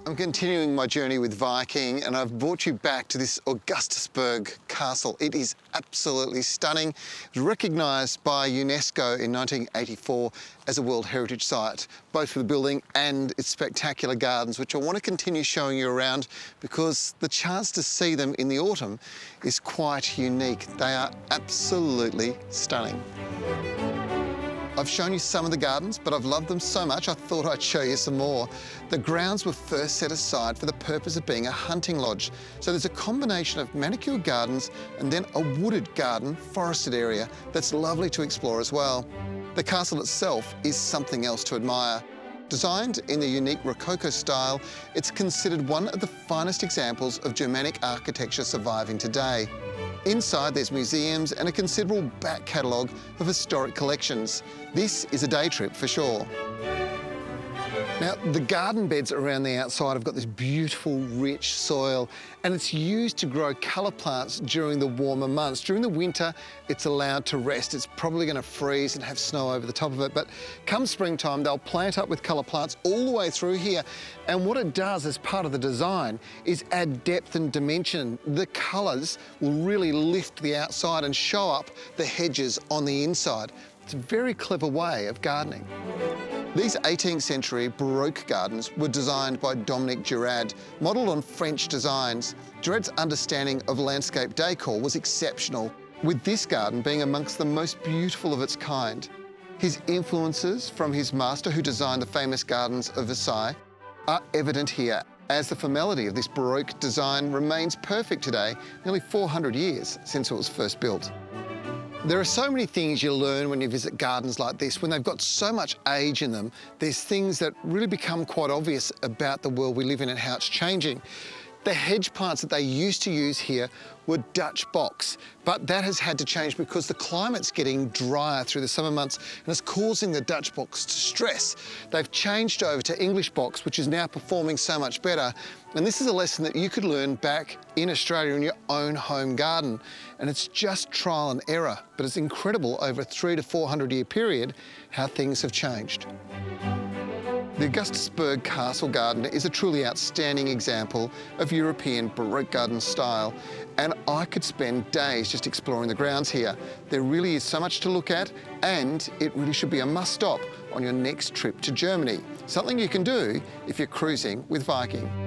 I'm continuing my journey with Viking, and I've brought you back to this Augustusburg Castle. It is absolutely stunning. It was recognised by UNESCO in 1984 as a World Heritage Site, both for the building and its spectacular gardens, which I want to continue showing you around because the chance to see them in the autumn is quite unique. They are absolutely stunning. I've shown you some of the gardens, but I've loved them so much I thought I'd show you some more. The grounds were first set aside for the purpose of being a hunting lodge. So there's a combination of manicured gardens and then a wooded garden, forested area that's lovely to explore as well. The castle itself is something else to admire. Designed in the unique Rococo style, it's considered one of the finest examples of Germanic architecture surviving today. Inside there's museums and a considerable back catalogue of historic collections. This is a day trip for sure. Now, the garden beds around the outside have got this beautiful, rich soil, and it's used to grow colour plants during the warmer months. During the winter, it's allowed to rest. It's probably going to freeze and have snow over the top of it, but come springtime, they'll plant up with colour plants all the way through here. And what it does as part of the design is add depth and dimension. The colours will really lift the outside and show up the hedges on the inside. It's a very clever way of gardening. These 18th century Baroque gardens were designed by Dominique Girard, modelled on French designs. Girard's understanding of landscape decor was exceptional, with this garden being amongst the most beautiful of its kind. His influences from his master who designed the famous gardens of Versailles are evident here, as the formality of this Baroque design remains perfect today, nearly 400 years since it was first built. There are so many things you learn when you visit gardens like this. When they've got so much age in them, there's things that really become quite obvious about the world we live in and how it's changing. The hedge plants that they used to use here were Dutch box, but that has had to change because the climate's getting drier through the summer months and it's causing the Dutch box to stress. They've changed over to English box, which is now performing so much better. And this is a lesson that you could learn back in Australia in your own home garden. And it's just trial and error, but it's incredible over a 300 to 400 year period how things have changed. The Augustusburg Castle Garden is a truly outstanding example of European Baroque garden style, and I could spend days just exploring the grounds here. There really is so much to look at, and it really should be a must-stop on your next trip to Germany, something you can do if you're cruising with Viking.